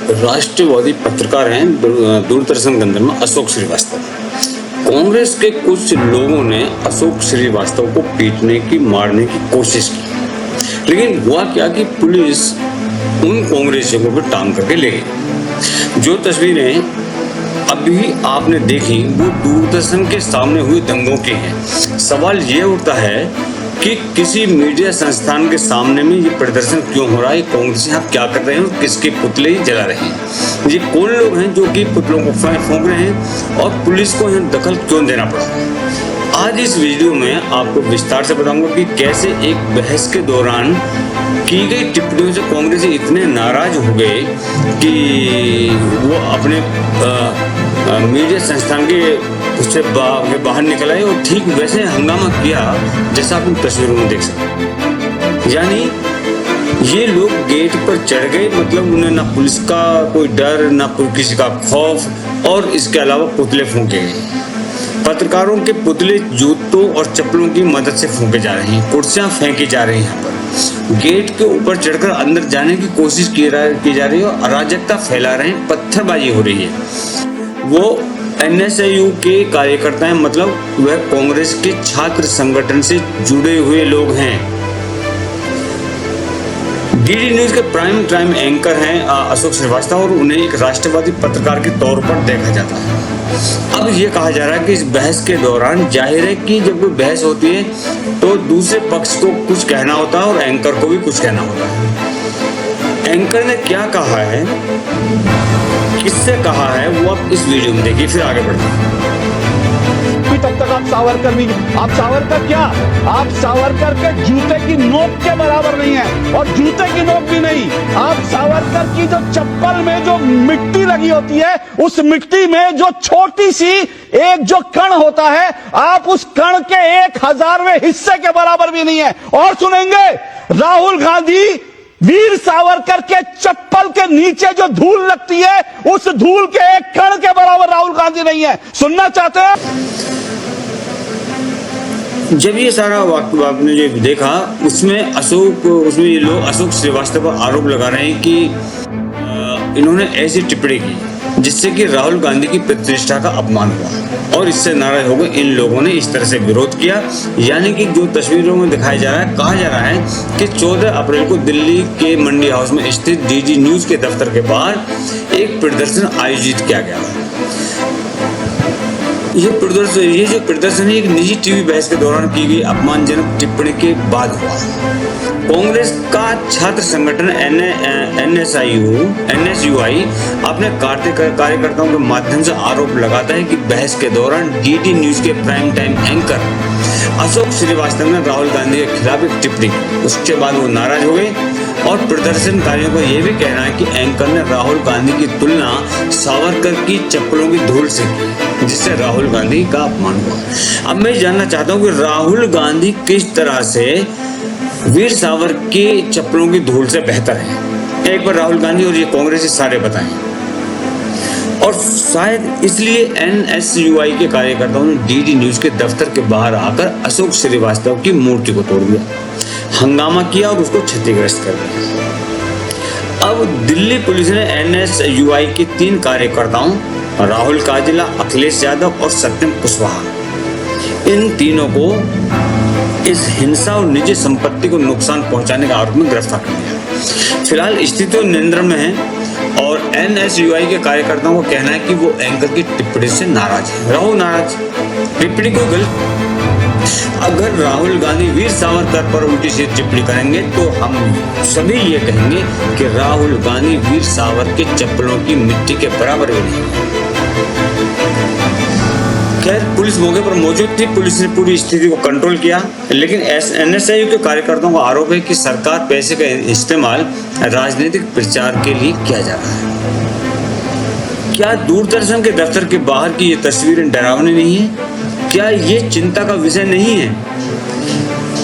राष्ट्रवादी पत्रकार हैं दूरदर्शन के अंदर में अशोक श्रीवास्तव। कांग्रेस के कुछ लोगों ने अशोक श्रीवास्तव को पीटने की, मारने की कोशिश की, लेकिन हुआ क्या कि पुलिस उन कांग्रेसियों को टांग करके ले गई। जो तस्वीरें अभी आपने देखी वो दूरदर्शन के सामने हुए दंगों की हैं। सवाल ये उठता है कि किसी मीडिया संस्थान के सामने में ये प्रदर्शन क्यों हो रहा है, कांग्रेस यहाँ क्या कर रहे हैं और किसके पुतले ही जला रहे हैं। ये कौन लोग हैं जो कि पुतलों को फूंक रहे हैं और पुलिस को यहाँ दखल क्यों देना पड़ा। आज इस वीडियो में आपको विस्तार से बताऊंगा कि कैसे एक बहस के दौरान की गई टिप्पणियों से कांग्रेस इतने नाराज हो गए कि वो अपने मीडिया संस्थान के उससे बाहर निकल आए और ठीक वैसे हंगामा किया जैसा आप इन तस्वीरों में देख सकते। यानी ये लोग गेट पर चढ़ गए, मतलब उन्हें ना पुलिस का कोई डर, ना किसी का खौफ, और इसके अलावा पुतले फूंके गए। पत्रकारों के पुतले जूतों और चप्पलों की मदद से फूंके जा रहे हैं, कुर्सियां फेंकी जा रही हैं, यहाँ पर गेट के ऊपर चढ़कर अंदर जाने की कोशिश की जा रही है और अराजकता फैला रहे हैं, पत्थरबाजी हो रही है। वो एनएसयू के कार्यकर्ता हैं, मतलब वह कांग्रेस के छात्र संगठन से जुड़े हुए लोग हैं। डीडी न्यूज के प्राइम टाइम एंकर हैं अशोक श्रीवास्तव और उन्हें एक राष्ट्रवादी पत्रकार के तौर पर देखा जाता है। अब ये कहा जा रहा है कि इस बहस के दौरान जाहिर है कि जब कोई बहस होती है तो दूसरे पक्ष को कुछ कहना होता है और एंकर को भी कुछ कहना होता है। एंकर ने क्या कहा है, किससे कहा है, वो आप इस वीडियो में देखिए, फिर आगे बढ़ते हैं। तब तक आप सावरकर नहीं, आप सावरकर क्या, आप सावरकर के जूते की नोक के बराबर नहीं है, और जूते की नोक भी नहीं। आप सावरकर की जो चप्पल में जो मिट्टी लगी होती है, उस मिट्टी में जो छोटी सी एक जो कण होता है, आप उस कण के 1000वें हिस्से के बराबर भी नहीं है। और सुनेंगे, राहुल गांधी वीर सावरकर के चप्पल के नीचे जो धूल लगती है, उस धूल के एक कण के बराबर राहुल गांधी नहीं है। सुनना चाहते हैं? जब ये सारा वाक्य आपने जो देखा, उसमें ये लोग अशोक श्रीवास्तव पर आरोप लगा रहे हैं कि इन्होंने ऐसी टिप्पणी की जिससे कि राहुल गांधी की प्रतिष्ठा का अपमान हुआ और इससे नाराज हो गए इन लोगों ने इस तरह से विरोध किया। यानी कि जो तस्वीरों में दिखाया जा रहा है, कहा जा रहा है कि 14 अप्रैल को दिल्ली के मंडी हाउस में स्थित डीडी न्यूज के दफ्तर के बाहर एक प्रदर्शन आयोजित किया गया। ये जो प्रदर्शन है एक निजी टीवी बहस के दौरान की गई अपमानजनक टिप्पणी के बाद हुआ। कांग्रेस का छात्र संगठन एनएसयूआई अपने कार्यकर्ताओं के माध्यम से आरोप लगाता है कि बहस के दौरान डीडी न्यूज के prime time anchor Ashok Srivastava ने राहुल गांधी के खिलाफ एक टिप्पणी की। उसके बाद वो नाराज हो गए और प्रदर्शनकारियों को यह भी कहना है कि एंकर ने राहुल गांधी की तुलना सावरकर की चप्पलों की धूल से की, जिससे राहुल गांधी का अपमान हुआ। अब मैं जानना चाहता हूँ कि राहुल गांधी किस तरह से वीर सावरकर की चप्पलों की धूल से बेहतर है। एक बार राहुल गांधी और ये कांग्रेस सारे बताएं। और शायद इसलिए एनएसयूआई के कार्यकर्ताओं ने डीडी न्यूज के दफ्तर के बाहर आकर अशोक श्रीवास्तव की मूर्ति को तोड़ दिया, हंगामा किया और उसको क्षतिग्रस्त कर दिया। अब दिल्ली पुलिस ने एनएसयूआई के 3 कार्यकर्ताओं राहुल काजला, अखिलेश यादव और सत्यम कुशवाहा, इन तीनों को इस हिंसा और निजी संपत्ति को नुकसान पहुंचाने के आरोप में गिरफ्तार कर लिया। फिलहाल स्थिति नियंत्रण में है और एनएसयूआई के कार्यकर्ताओं को कहना है कि वो एंकर की टिप्पणी से नाराज है। रहो नाराज, टिप्पणी कोई गलत। अगर राहुल गांधी वीर सावरकर पर उल्टी सीधी टिप्पणी करेंगे तो हम सभी ये कहेंगे कि राहुल गांधी वीर सावरकर के चप्पलों की मिट्टी के बराबर भी नहीं। खैर, पुलिस मौके पर मौजूद थी, पुलिस ने पूरी स्थिति को कंट्रोल किया, लेकिन एनएसयू के कार्यकर्ताओं का आरोप है कि सरकार पैसे का इस्तेमाल राजनीतिक प्रचार के लिए किया जा रहा है। क्या दूरदर्शन के दफ्तर के बाहर की ये तस्वीरें डरावनी नहीं है? क्या ये चिंता का विषय नहीं है?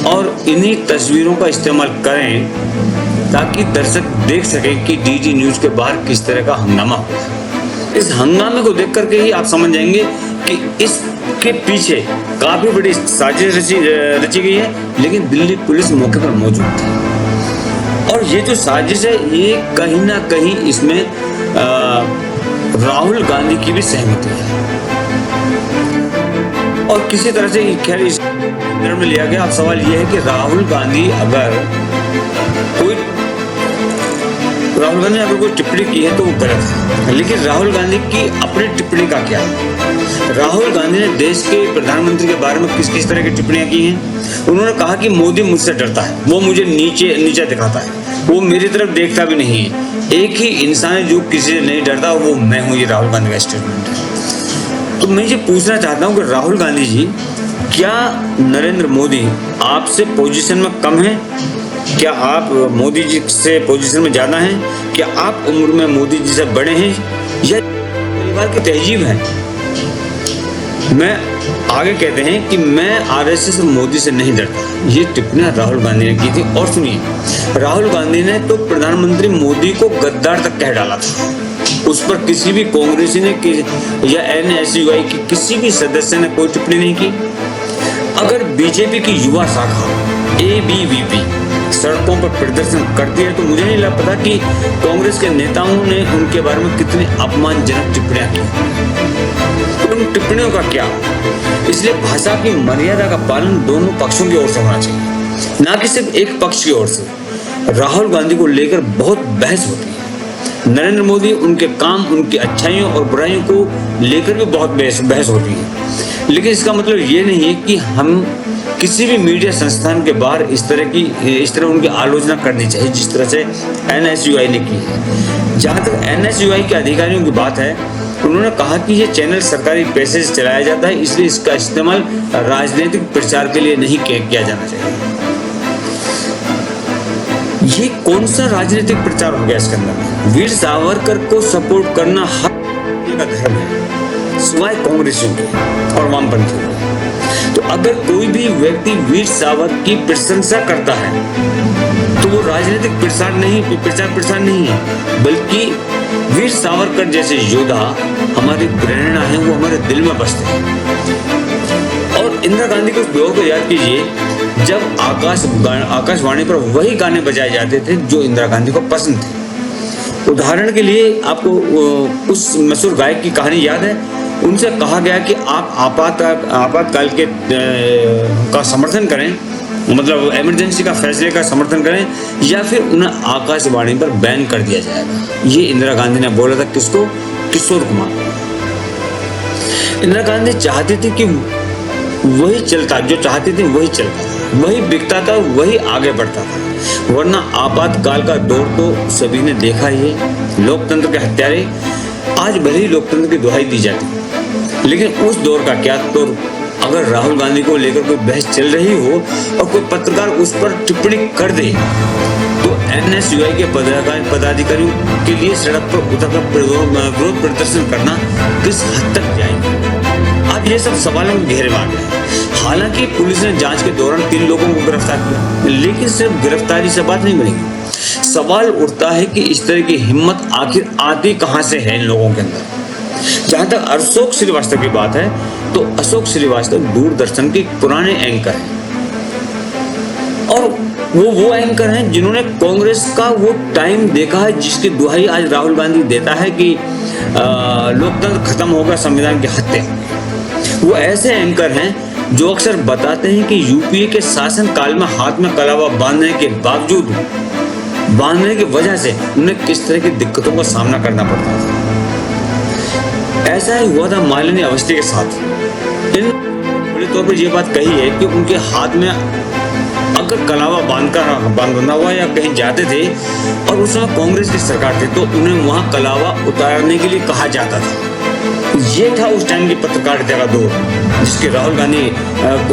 और इन्हीं तस्वीरों का इस्तेमाल करें ताकि दर्शक देख सके कि डीडी न्यूज के बाहर किस तरह का हंगामा हुआ। इस हंगामे को देख करके ही आप समझ जाएंगे कि इसके पीछे काफी बड़ी साजिश रची गई है, लेकिन दिल्ली पुलिस मौके पर मौजूद थी। और ये जो साजिश है ये कहीं ना कहीं इसमें राहुल गांधी की भी सहमति है और किसी तरह से खैर इस में लिया गया। अब सवाल ये है कि राहुल गांधी ने अगर कोई टिप्पणी की है तो वो गलत है, लेकिन राहुल गांधी की अपनी टिप्पणी का क्या? राहुल गांधी ने देश के प्रधानमंत्री के बारे में किस किस तरह की टिप्पणियां की हैं? उन्होंने कहा कि मोदी मुझसे डरता है, वो मुझे नीचे दिखाता है, वो मेरी तरफ देखता भी नहीं है। एक ही इंसान है जो किसी से नहीं डरता, वो मैं हूँ। ये राहुल गांधी का स्टेटमेंट है। तो मैं ये पूछना चाहता हूँ कि राहुल गांधी जी, क्या नरेंद्र मोदी आपसे पोजीशन में कम है? क्या आप मोदी जी से पोजीशन में ज्यादा हैं? क्या आप उम्र में मोदी जी से बड़े हैं या परिवार की तहजीब है? मैं आगे कहते हैं कि मैं आरएसएस और मोदी से नहीं डरता। ये टिप्पणी राहुल गांधी ने की थी। और सुनिए, राहुल गांधी ने तो प्रधानमंत्री मोदी को गद्दार तक कह डाला था। उस पर किसी भी कांग्रेसी ने या एनएसयूआई की किसी भी सदस्य ने कोई टिप्पणी नहीं की। अगर बीजेपी की युवा शाखा एबीवीपी सड़कों पर प्रदर्शन करती है तो मुझे नहीं लग पता कि कांग्रेस के नेताओं ने उनके बारे में कितनी अपमानजनक टिप्पणियां की। उन टिप्पणियों का क्या? इसलिए भाषा की मर्यादा का पालन दोनों पक्षों की ओर से होना चाहिए, ना कि सिर्फ एक पक्ष की ओर से। राहुल गांधी को लेकर बहुत बहस होती है। नरेंद्र मोदी, उनके काम, उनकी अच्छाइयों और बुराइयों को लेकर भी बहुत बहस होती है। लेकिन इसका मतलब ये नहीं है कि हम किसी भी मीडिया संस्थान के बाहर इस तरह उनकी आलोचना करनी चाहिए जिस तरह से एनएसयूआई ने की है। जहाँ तक एनएसयूआई के अधिकारियों की बात है, उन्होंने कहा कि ये चैनल सरकारी पैसे से चलाया जाता है, इसलिए इसका इस्तेमाल राजनीतिक प्रचार के लिए नहीं किया जाना चाहिए। ये कौन सा राजनीतिक प्रचार हो गया इसके अंदर? वीर सावरकर को सपोर्ट करना हर का धर्म है, सिवाय कांग्रेसियों के और वामपंथियों के। तो अगर कोई भी व्यक्ति वीर सावरकर की प्रशंसा करता है तो वो राजनीतिक प्रचार नहीं है, बल्कि वीर सावरकर जैसे योद्धा हमारी प्रेरणा है, वो हमारे दिल में बसते हैं। और इंदिरा गांधी के उस दौर को याद कीजिए जब आकाशवाणी पर वही गाने बजाए जाते थे जो इंदिरा गांधी को पसंद थे। उदाहरण के लिए आपको उस मशहूर गायक की कहानी याद है। उनसे कहा गया कि आप आपातकाल के का समर्थन करें, मतलब इमरजेंसी का फैसले का समर्थन करें, या फिर उन्हें आकाशवाणी पर बैन कर दिया जाएगा। ये इंदिरा गांधी ने बोला था। किसको? किशोर कुमार। इंदिरा गांधी चाहती थी कि वही चलता, जो चाहती थी वही चलता, वही बिकता था, वही आगे बढ़ता था। वरना आपातकाल का दौर तो सभी ने देखा ही है। लोकतंत्र के हत्यारे आज भले ही लोकतंत्र की दुहाई दी जाती, लेकिन उस दौर का क्या? तो अगर राहुल गांधी को लेकर कोई बहस चल रही हो और कोई पत्रकार उस पर टिप्पणी कर दे तो एनएसयूआई के पदाधिकारियों के लिए सड़क पर उतरकर विरोध प्रदर्शन करना किस हद तक जाएंगे? अब ये सब सवालों के घेरे में आ गए। हालांकि पुलिस ने जांच के दौरान 3 लोगों को गिरफ्तार किया, लेकिन सिर्फ गिरफ्तारी से बात नहीं बनेगी। सवाल उठता है कि इस तरह की हिम्मत आखिर आती कहां से है इन लोगों के अंदर। जहां तक अशोक श्रीवास्तव की बात है तो अशोक श्रीवास्तव दूरदर्शन के पुराने एंकर हैं और वो एंकर हैं जिन्होंने कांग्रेस का वो टाइम देखा है जिसकी दुहाई आज राहुल गांधी देता है कि लोकतंत्र खत्म होगा, संविधान की हत्या। वो ऐसे एंकर हैं जो अक्सर बताते हैं कि यूपीए के शासन काल में हाथ में कलावा बांधने की वजह से उन्हें किस तरह की दिक्कतों का सामना करना पड़ता था। ऐसा ही हुआ था मालिनी अवस्थी के साथ। इन बड़े तौर पर यह बात कही है कि उनके हाथ में अगर कलावा बांधना हुआ या कहीं जाते थे और उस समय कांग्रेस की सरकार थी तो उन्हें वहां कलावा उतारने के लिए कहा जाता था। ये था उस टाइम की पत्रकारिता का दौर जिसके राहुल गांधी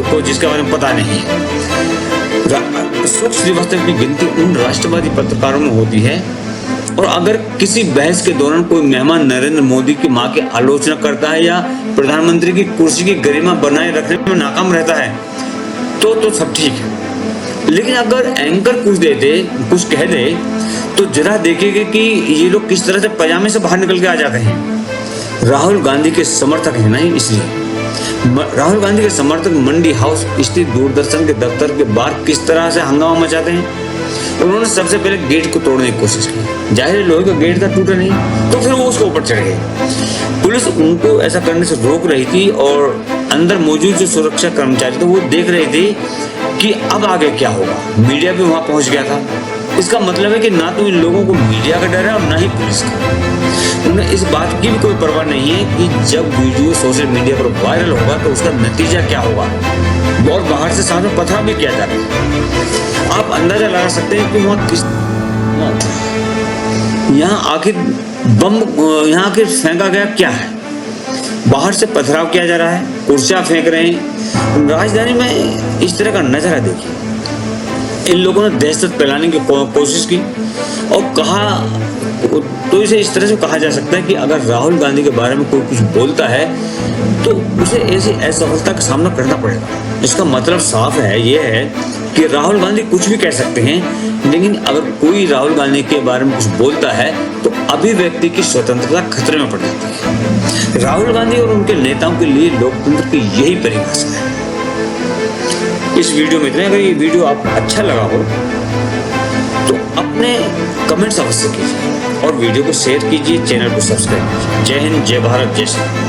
को जिसके बारे में पता नहीं है। अशोक श्रीवास्तव की गिनती उन राष्ट्रवादी पत्रकारों में होती है। और अगर किसी बहस के दौरान कोई मेहमान नरेंद्र मोदी की मां की आलोचना करता है या प्रधानमंत्री की कुर्सी की गरिमा बनाए रखने में नाकाम रहता है तो सब ठीक है, लेकिन अगर एंकर कुछ कह दे तो जरा देखेंगे कि ये लोग किस तरह से पजामे से बाहर निकल के आ जाते हैं। राहुल गांधी के समर्थक है नहीं, इसलिए राहुल गांधी के समर्थक मंडी हाउस स्थित दूरदर्शन के दफ्तर के बाहर किस तरह से हंगामा मचाते हैं। उन्होंने सबसे पहले गेट को तोड़ने की कोशिश की, जाहिर है लोहे का गेट था, टूटा नहीं, तो फिर वो उसके ऊपर चढ़ गए। पुलिस उनको ऐसा करने से रोक रही थी और अंदर मौजूद जो सुरक्षा कर्मचारी थे वो देख रहे थे कि अब आगे क्या होगा। मीडिया भी वहां पहुंच गया था। इसका मतलब है कि ना तो इन लोगों को मीडिया का डर है और ना ही पुलिस का। उन्हें इस बात की भी कोई परवाह नहीं है कि जब वीडियो सोशल मीडिया पर वायरल होगा तो उसका नतीजा क्या होगा और बाहर से सामने पथराव भी किया जा रहा है। आप अंदाजा लगा सकते हैं कि वहाँ किस यहाँ आखिर बम यहाँ आखिर फेंका गया क्या है। बाहर से पथराव किया जा रहा है, कुर्सियां फेंक रहे हैं। राजधानी में इस तरह का नजारा देखिए। इन लोगों ने दहशत फैलाने की कोशिश की और कहा, तो इसे इस तरह से कहा जा सकता है कि अगर राहुल गांधी के बारे में कोई कुछ बोलता है तो उसे ऐसी असफलता का सामना करना पड़ेगा। इसका मतलब साफ है, ये है कि राहुल गांधी कुछ भी कह सकते हैं, लेकिन अगर कोई राहुल गांधी के बारे में कुछ बोलता है तो अभिव्यक्ति की स्वतंत्रता खतरे में पड़ जाती है। राहुल गांधी और उनके नेताओं के लिए लोकतंत्र की यही परिभाषा है। इस वीडियो में इतना। अगर ये वीडियो आपको अच्छा लगा हो तो अपने कमेंट्स अवश्य कीजिए और वीडियो को शेयर कीजिए, चैनल को सब्सक्राइब कीजिए। जय हिंद, जय भारत, जय श्री राम।